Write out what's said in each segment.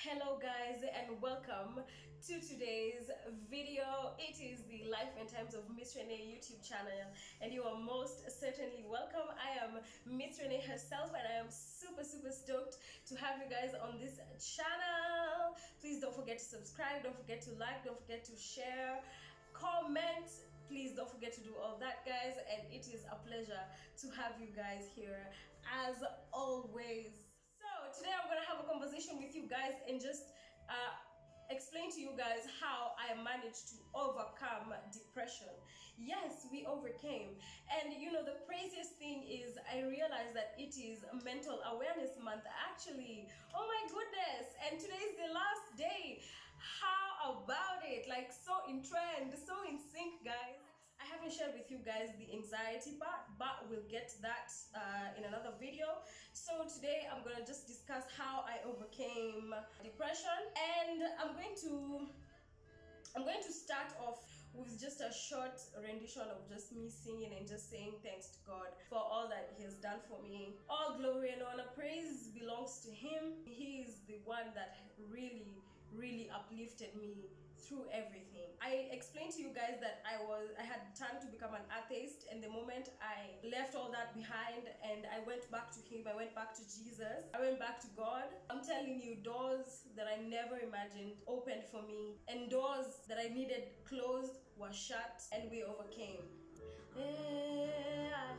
Hello guys, and welcome to today's video. It is the Life and Times of Miss Renee YouTube channel, and you are most certainly welcome. I am Miss Renee herself, and I am super stoked to have you guys on this channel. Please don't forget to subscribe, don't forget to like, don't forget to share, comment. Please don't forget to do all that, guys, and it is a pleasure to have you guys here as always. So today I'm gonna have a conversation with you guys and just explain to you guys how I managed to overcome depression. Yes, we overcame. And you know, the craziest thing is I realized that it is Mental Awareness Month actually. Oh my goodness, and today is the last day. How about it? Like, so in trend, so in sync, guys. I haven't shared with you guys the anxiety part, but we'll get to that in another video. So today I'm gonna just discuss how I overcame depression, and I'm going to start off with just a short rendition of just me singing and just saying thanks to God for all that He has done for me. All glory and honor, praise belongs to Him. He is the one that really uplifted me through everything. I explained to you guys that I had turned to become an atheist, and the moment I left all that behind and I went back to Him, I went back to Jesus, I went back to God, I'm telling you, doors that I never imagined opened for me, and doors that I needed closed were shut, and we overcame. Yeah.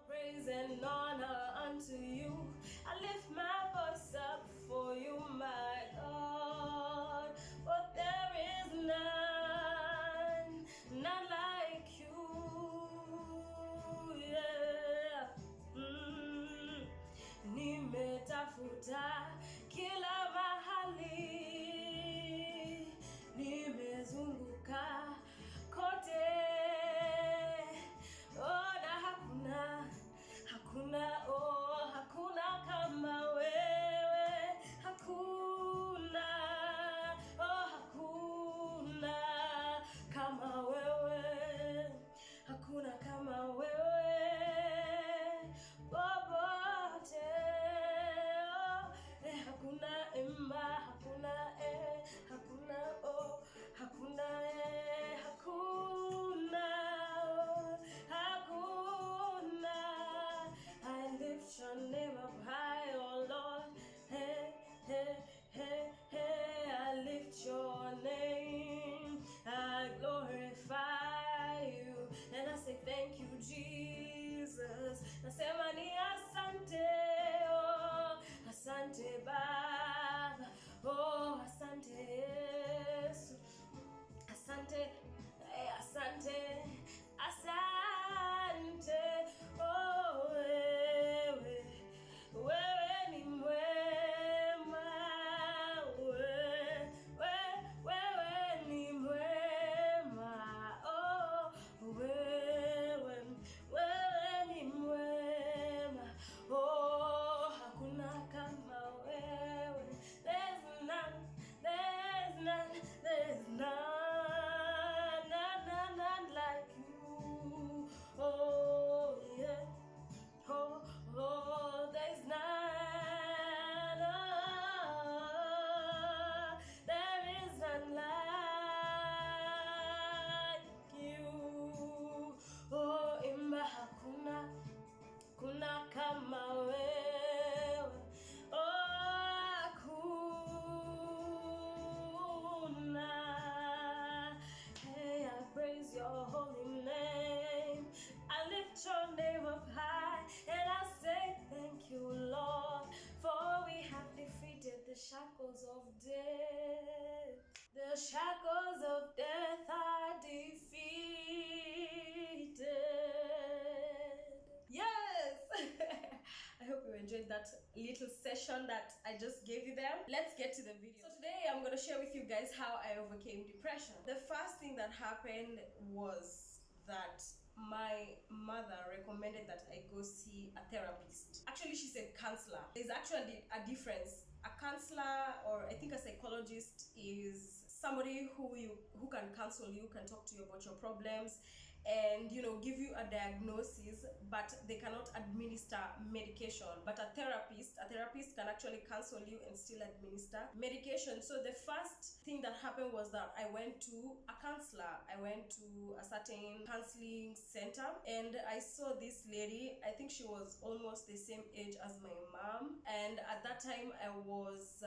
Praise and honor unto you. I lift my voice up for you, my God. For there is none like you. Yeah. Nimetafuta kila mahali, nimezunguka kote, oh, na hakuna kama wewe, hakuna kama wewe, hakuna kama wewe popote, hakuna emma, hakuna I lift your name up high, oh Lord. Hey, I lift your name, I glorify you, and I say thank you, Jesus. Nasema ni asante, oh, asante Baba, oh, asante Yesu, asante, asante, oh, wewe ni mwema, wewe ni mwema, oh, wewe ni mwema, oh, hakuna kama wewe, there's none like you, oh yeah, oh, there's none, there is none like you, oh, imba hakuna kama wewe, oh, hakuna. Hey, I praise your holy name, I lift your name up high, and I say thank you, Lord, for we have defeated the shackles of death. The shackles of death are defeated. Yes! I hope you enjoyed that little session that I just gave you there. Let's get to the video. So today I'm going to share with you guys how I overcame depression. The first thing that happened was that my mother recommended that I go see a therapist. Actually, she said counselor. There's actually a difference. A counselor, or I think a psychologist, is somebody who can counsel you, can talk to you about your problems, and give you a diagnosis, but they cannot administer medication. But a therapist can actually counsel you and still administer medication. So the first thing that happened was that I went to a counselor. I went to a certain counseling center, and I saw this lady. I think she was almost the same age as my mom, and at that time I was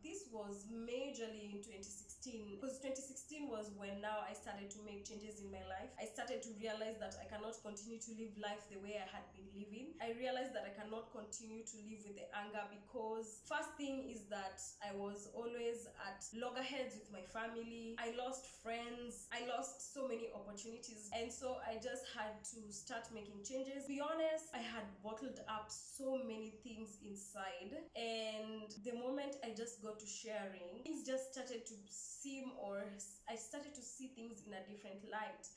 this was majorly in 2016, because 2016 was when now I started to make changes in my life. I started to realize that I cannot continue to live life the way I had been living. I realized that I cannot continue to live with the anger, because first thing is that I was always at loggerheads with my family. I lost friends. I lost so many opportunities, and so I just had to start making changes. To be honest, I had bottled up so many things inside, and the moment I just got to sharing, things just started to seem, or I started to see things in a different light.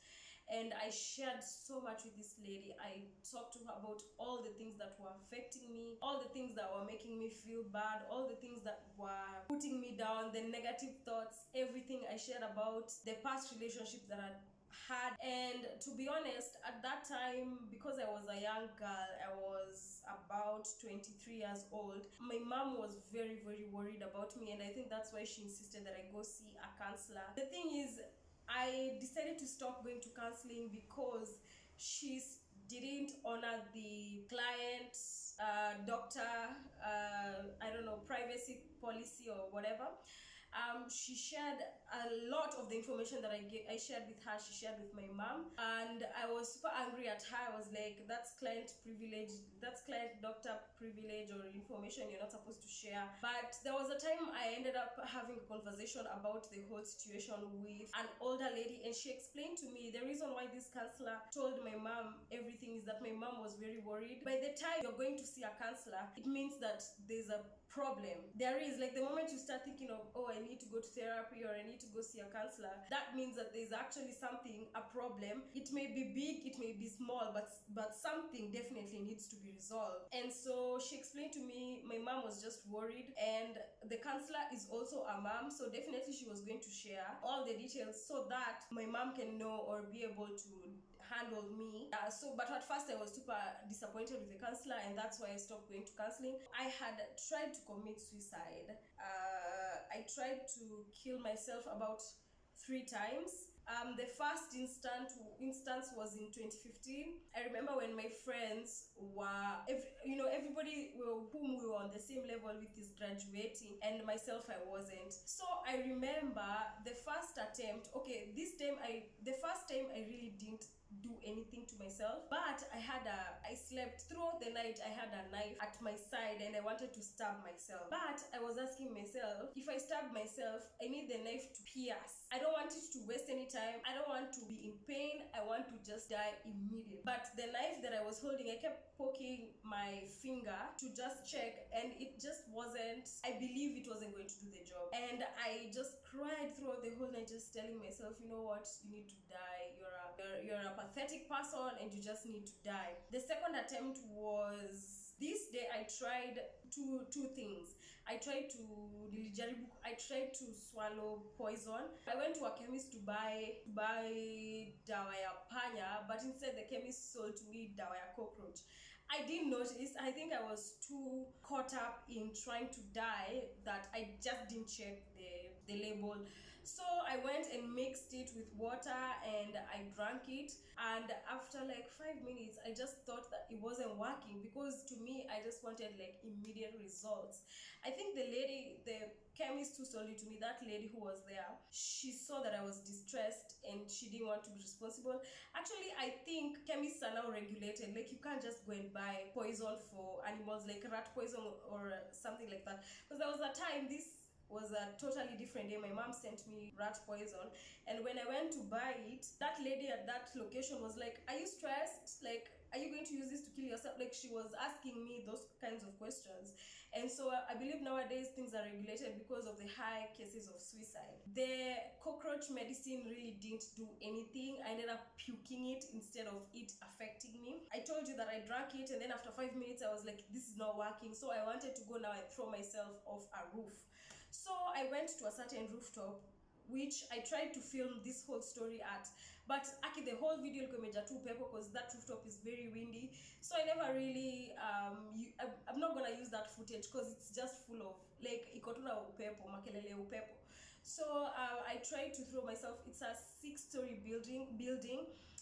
And I shared so much with this lady. I talked to her about all the things that were affecting me, all the things that were making me feel bad, all the things that were putting me down, the negative thoughts, everything. I shared about the past relationships that I had. And to be honest, at that time, because I was a young girl, I was about 23 years old, my mom was very, very worried about me, and I think that's why she insisted that I go see a counselor. The thing is, I decided to stop going to counseling because she didn't honor the client doctor I don't know, privacy policy or whatever. She shared a lot of the information that I shared with her, she shared with my mom, and I was super angry at her. I was like, that's client privilege, that's client doctor privilege or information you're not supposed to share. But there was a time I ended up having a conversation about the whole situation with an older lady, and she explained to me the reason why this counselor told my mom everything is that my mom was very worried. By the time you're going to see a counselor, it means that there's a problem. There is, like, the moment you start thinking of, oh, I need to go to therapy or I need to go see a counselor, that means that there's actually something, a problem. It may be big, it may be small, but something definitely needs to be resolved. And so she explained to me my mom was just worried, and the counselor is also a mom, so definitely she was going to share all the details so that my mom can know or be able to handle me. But at first I was super disappointed with the counselor, and that's why I stopped going to counseling. I had tried to commit suicide. I tried to kill myself about 3 times. The first instance was in 2015. I remember when my friends were, everybody whom we were on the same level with is graduating, and myself, I wasn't. So I remember the first attempt. Okay, the first time I really didn't do anything to myself, but I slept throughout the night. I had a knife at my side and I wanted to stab myself, but I was asking myself, if I stab myself, I need the knife to pierce. I don't want it to waste any time. I don't want to be in pain. I want to just die immediately. But the knife that I was holding, I kept poking my finger to just check, and it just wasn't, I believe it wasn't going to do the job. And I just cried throughout the whole night, just telling myself, you know what, you need to die. You're a pathetic person and you just need to die. The second attempt was this day. I tried two things. I tried to swallow poison. I went to a chemist to buy dawa ya panya, but instead the chemist sold me dawa ya cockroach. I didn't notice. I think I was too caught up in trying to die that I just didn't check the label. So I went and mixed it with water and I drank it, and after like 5 minutes I just thought that it wasn't working, because to me I just wanted like immediate results. I think the chemist who sold it to me, that lady who was there, she saw that I was distressed and she didn't want to be responsible. Actually, I think chemists are now regulated. Like, you can't just go and buy poison for animals, like rat poison or something like that. Because there was a time, this was a totally different day, my mom sent me rat poison, and when I went to buy it, that lady at that location was like, are you stressed? Like, are you going to use this to kill yourself? Like, she was asking me those kinds of questions. And so I believe nowadays things are regulated because of the high cases of suicide. The cockroach medicine really didn't do anything. I ended up puking it instead of it affecting me. I told you that I drank it, and then after 5 minutes I was like, this is not working. So I wanted to go now and throw myself off a roof. So I went to a certain rooftop which I tried to film this whole story at, but the whole video ilikuwa imejaa tu upepo because that rooftop is very windy, so I never really I'm not gonna use that footage because it's just full of like iko tu na upepo, makelele ya upepo. So I tried to throw myself. It's a 6-story building,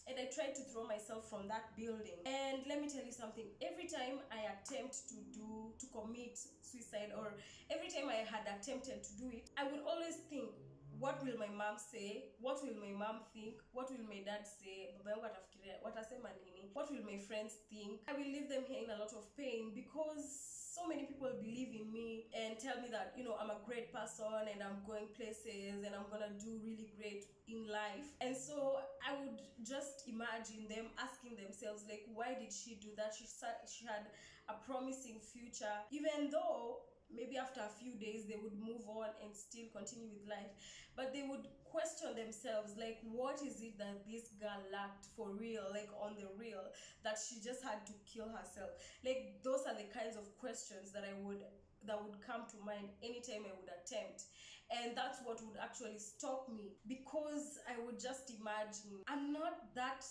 and I tried to throw myself from that building. And let me tell you something, every time I attempt to commit suicide, or every time I had attempted to do it, I would always think, what will my mom say? What will my mom think? What will my dad say? Baba yangu atafikiria, watasema nini? What will my friends think? I will leave them here in a lot of pain because so many people believe in me and tell me that, you know, I'm a great person and I'm going places and I'm gonna do really great in life. And so I would just imagine them asking themselves, like, why did she do that? She had a promising future, even though maybe after a few days they would move on and still continue with life, but they would question themselves, like, what is it that this girl lacked for real, like on the real, that she just had to kill herself? Like, those are the kinds of questions that would come to mind anytime I would attempt. And that's what would actually stop me, because I would just imagine I'm not that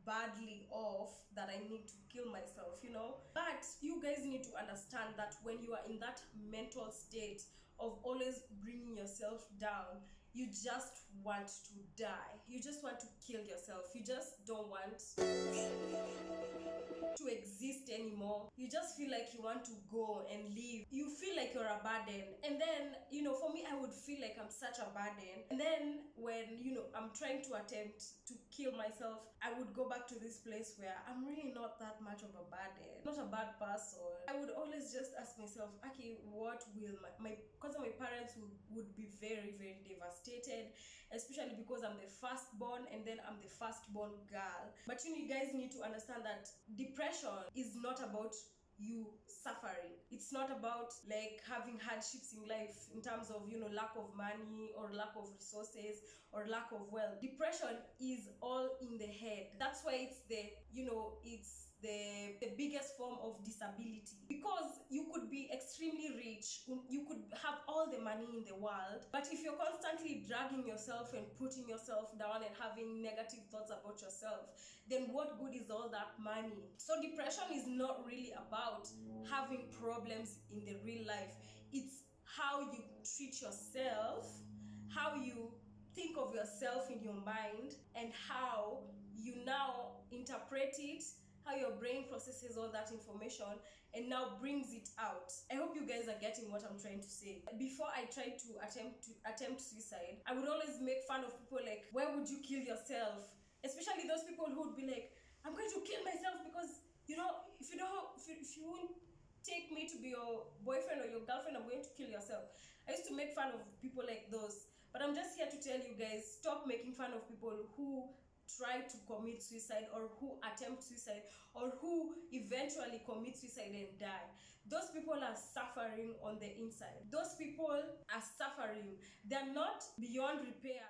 badly off that I need to kill myself, you know. But you guys need to understand that when you are in that mental state of always bringing yourself down, you just want to die. You just want to kill yourself. You just don't want to exist anymore. You just feel like you want to go and leave. You feel like you're a burden. And then, you know, for me, I would feel like I'm such a burden. And then when, you know, I'm trying to attempt to kill myself, I would go back to this place where I'm really not that much of a burden, not a bad person. I would always just ask myself, okay, what will because my parents would be very, very devastated, especially because I'm the firstborn and then I'm the firstborn girl. But you know, you guys need to understand that depression is not about you suffering. It's not about like having hardships in life in terms of, you know, lack of money or lack of resources or lack of wealth. Depression is all in the head. That's why it's the, you know, it's the biggest form of disability, because you could be extremely rich, you could have all the money in the world, but if you're constantly dragging yourself and putting yourself down and having negative thoughts about yourself, then what good is all that money? So depression is not really about having problems in the real life. It's how you treat yourself, how you think of yourself in your mind, and how you now interpret it, how your brain processes all that information and now brings it out. I hope you guys are getting what I'm trying to say. Before I tried to attempt suicide, I would always make fun of people like, why would you kill yourself? Especially those people who would be like, I'm going to kill myself because, you know, if you won't take me to be your boyfriend or your girlfriend, I'm going to kill yourself. I used to make fun of people like those. But I'm just here to tell you guys, stop making fun of people who try to commit suicide or who attempt suicide or who eventually commit suicide and die. Those people are suffering on the inside. Those people are suffering. They're not beyond repair.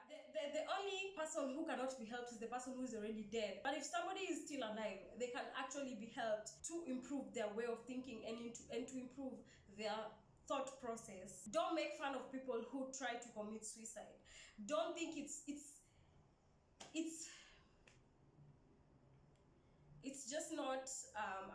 The only person who cannot be helped is the person who is already dead. But if somebody is still alive, they can actually be helped to improve their way of thinking and to improve their thought process. Don't make fun of people who try to commit suicide. Don't think it's just not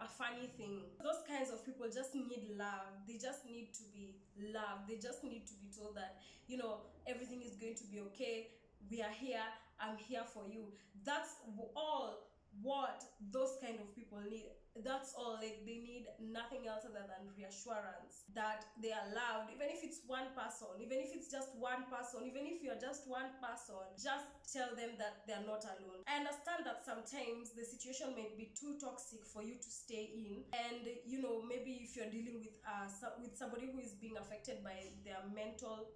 a funny thing. Those kinds of people just need love. They just need to be loved. They just need to be told that, you know, everything is going to be okay. We are here. I'm here for you. That's all what those kind of people need. That's all. Like, they need nothing else other than reassurance that they are loved. Even if it's one person, even if it's just one person, even if you're just one person, just tell them that they're not alone. I understand that sometimes the situation may be too toxic for you to stay in, and you know, maybe if you're dealing with somebody who is being affected by their mental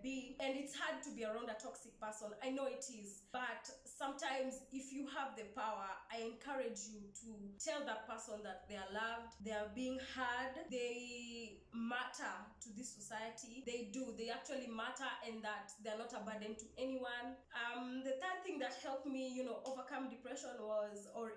being, and it's hard to be around a toxic person. I know it is, but sometimes if you have the power, I encourage you to tell that person that they are loved, they are being heard, they matter to this society. They actually matter, and that they're not a burden to anyone. The third thing that helped me, you know, overcome depression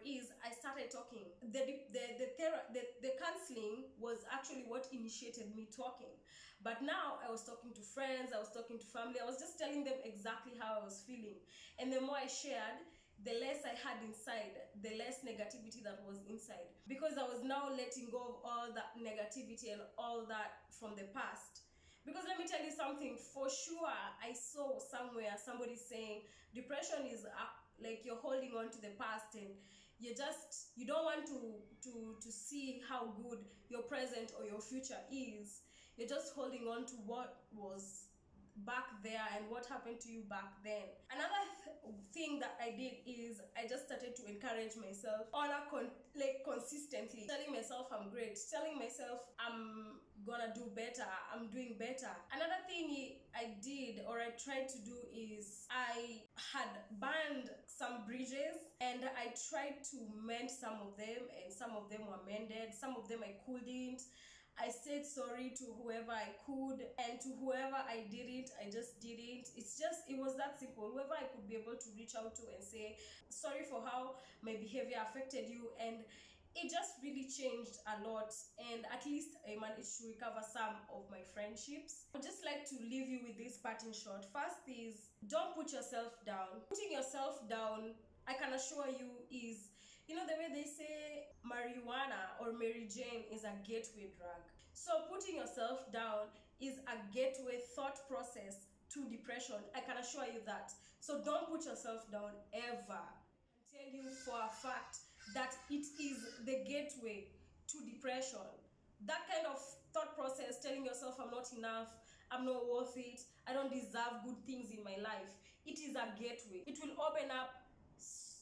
is I started talking. The counseling was actually what initiated me talking. But now I was talking to friends, I was talking to family, I was just telling them exactly how I was feeling. And the more I shared, the less I had inside, the less negativity that was inside. Because I was now letting go of all that negativity and all that from the past. Because let me tell you something, for sure, I saw somewhere somebody saying depression is like you're holding on to the past, and you don't want to see how good your present or your future is. You're just holding on to what was back there and what happened to you back then. Another thing that I did is I just started to encourage myself on a consistently, telling myself I'm great, telling myself I'm gonna do better, I'm doing better. Another thing I did, or I tried to do, is I had burned some bridges and I tried to mend some of them, and some of them were mended, some of them I couldn't. I said sorry to whoever I could, and to whoever I didn't, I just didn't. It was that simple. Whoever I could be able to reach out to and say sorry for how my behavior affected you, and it just really changed a lot, and at least I managed to recover some of my friendships. I'd just like to leave you with this parting shot. First is, don't put yourself down. Putting yourself down, I can assure you, is, you know, the way they say marijuana or Mary Jane is a gateway drug. So putting yourself down is a gateway thought process to depression. I can assure you that. So don't put yourself down ever. I can tell you for a fact that it is the gateway to depression. That kind of thought process, telling yourself I'm not enough, I'm not worth it, I don't deserve good things in my life, it is a gateway. It will open up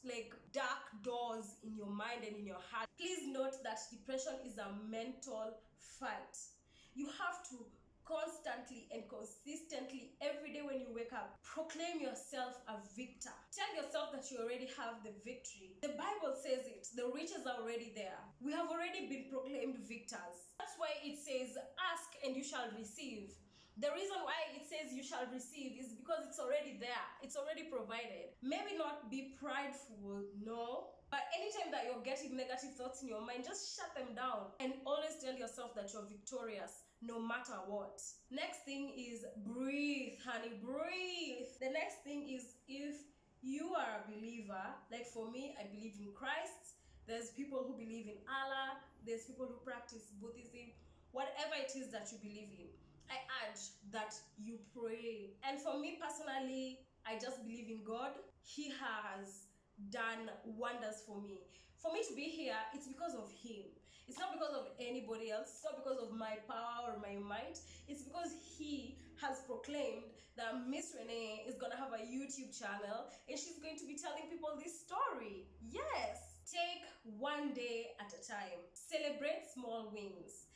like dark doors in your mind and in your heart. Please note that depression is a mental fight. You have to constantly and consistently, every day when you wake up, proclaim yourself a victor. Tell yourself that you already have the victory. The Bible says it. The riches are already there. We have already been proclaimed victors. That's why it says, ask and you shall receive. The reason why it says you shall receive is because it's already there. It's already provided. Maybe not be prideful, no. But anytime that you're getting negative thoughts in your mind, just shut them down and always tell yourself that you're victorious no matter what. Next thing is breathe, honey, breathe. The next thing is, if you are a believer, like for me, I believe in Christ. There's people who believe in Allah. There's people who practice Buddhism. Whatever it is that you believe in, I urge that you pray. And for me personally, I just believe in God. He has done wonders for me. For me to be here, it's because of Him. It's not because of anybody else. It's not because of my power or my might. It's because He has proclaimed that Miss Renee is going to have a YouTube channel and she's going to be telling people this story. Yes! Take one day at a time. Celebrate small wins.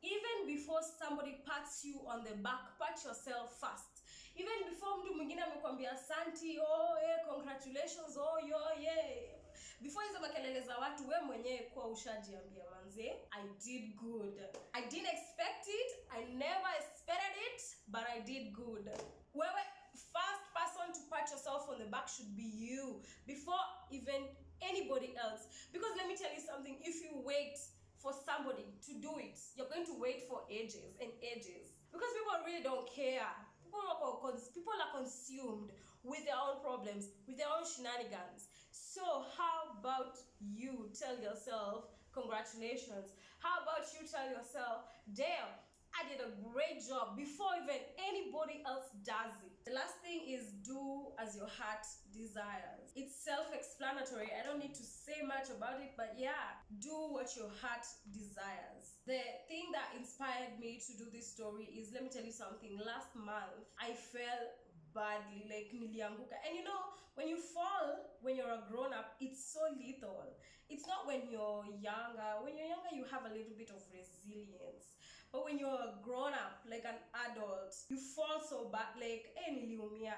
Even before somebody pats you on the back, pat yourself first. Even before mtu mwingine amekwambia asante, oh yeah, congratulations, oh yeah. Before hizo makelele za watu, we mwenyewe kwa ushajiambia manze, I did good. I didn't expect it, I never expected it, but I did good. Wewe, first person to pat yourself on the back should be you, before even anybody else. Because let me tell you something, if you wait for somebody to do it, you're going to wait for ages and ages. Because people really don't care. People are consumed with their own problems, with their own shenanigans. So how about you tell yourself, congratulations? How about you tell yourself, damn, I did a great job before even anybody else does it. The last thing is, do as your heart desires. It's self-explanatory. I don't need to say much about it, but yeah, do what your heart desires. The thing that inspired me to do this story is, let me tell you something. Last month, I fell badly, like nilianguka. And you know, when you fall, when you're a grown-up, it's so lethal. It's not when you're younger. When you're younger, you have a little bit of resilience. But when you're a grown-up, like an adult, you fall so bad, like, niliumia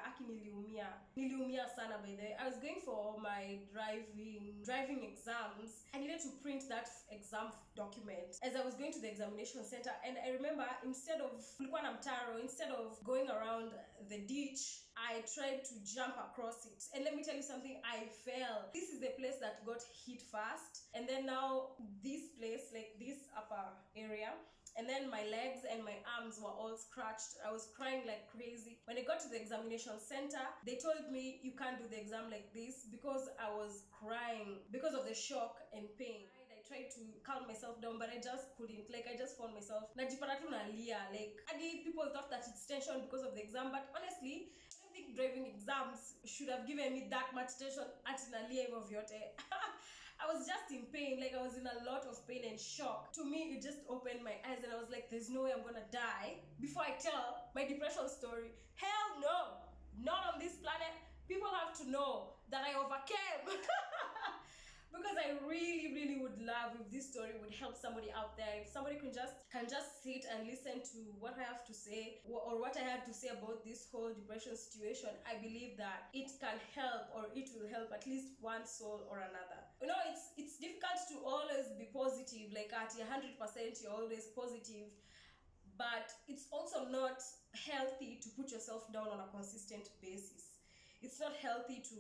sana by the way. I was going for my driving exams. I needed to print that exam document as I was going to the examination center. And I remember, instead of going around the ditch, I tried to jump across it. And let me tell you something, I fell. This is the place that got hit first. And then now this place, like this upper area, and then my legs and my arms were all scratched. I was crying like crazy. When I got to the examination center, they told me you can't do the exam like this because I was crying because of the shock and pain. I tried to calm myself down, but I just couldn't. Like, I just found myself najipata tu nalia. Like, people thought that it's tension because of the exam, but honestly, I don't think driving exams should have given me that much tension. Ati nalia hivyo vyote. I was just in pain, like I was in a lot of pain and shock. To me, it just opened my eyes and I was like, there's no way I'm gonna die before I tell my depression story. Hell no, not on this planet. People have to know that I overcame. Because I really would love if this story would help somebody out there. If somebody can just sit and listen to what I have to say, or what I had to say about this whole depression situation, I believe that it can help, or it will help at least one soul or another. You know, it's difficult to always be positive, like at 100% you're always positive, but it's also not healthy to put yourself down on a consistent basis. It's not healthy to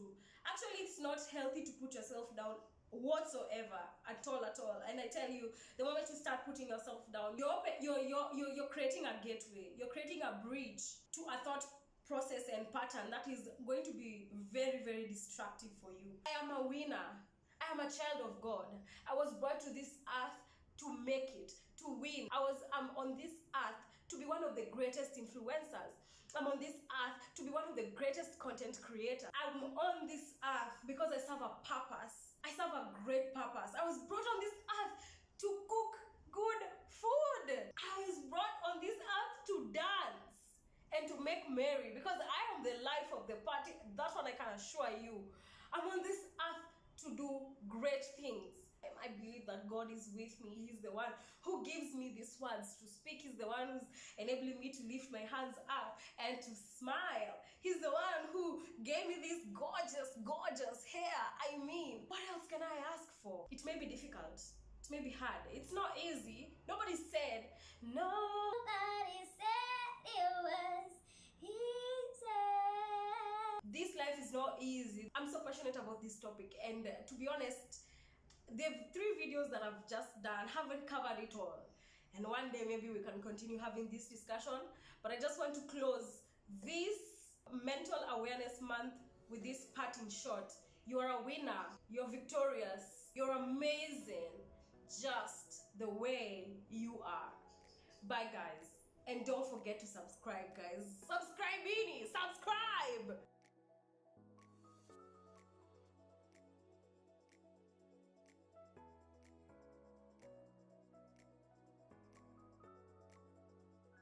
put yourself down whatsoever, at all. And I tell you, the moment you start putting yourself down, you're creating a gateway, you're creating a bridge to a thought process and pattern that is going to be very destructive for you. I am a winner. I am a child of God. I was brought to this earth to make it, to win. I'm on this earth to be one of the greatest influencers. I'm on this earth to be one of the greatest content creators. I'm on this earth because I serve a purpose. I serve a great purpose. I was brought on this earth to cook good food. I was brought on this earth to dance and to make merry, because I am the life of the party. That's what I can assure you. I'm on this earth to do great things. I believe that God is with me. He's the one who gives me these words to speak. He's the one who's enabling me to lift my hands up and to smile. He's the one who gave me this gorgeous hair. I mean, what else can I ask for? It may be difficult. It may be hard. It's not easy. Nobody said it was easy. This life is not easy. I'm so passionate about this topic, and to be honest, the 3 videos that I've just done haven't covered it all. And one day maybe we can continue having this discussion. But I just want to close this Mental Awareness Month with this part in short. You're a winner. You're victorious. You're amazing. Just the way you are. Bye, guys. And don't forget to subscribe, guys. Subscribe.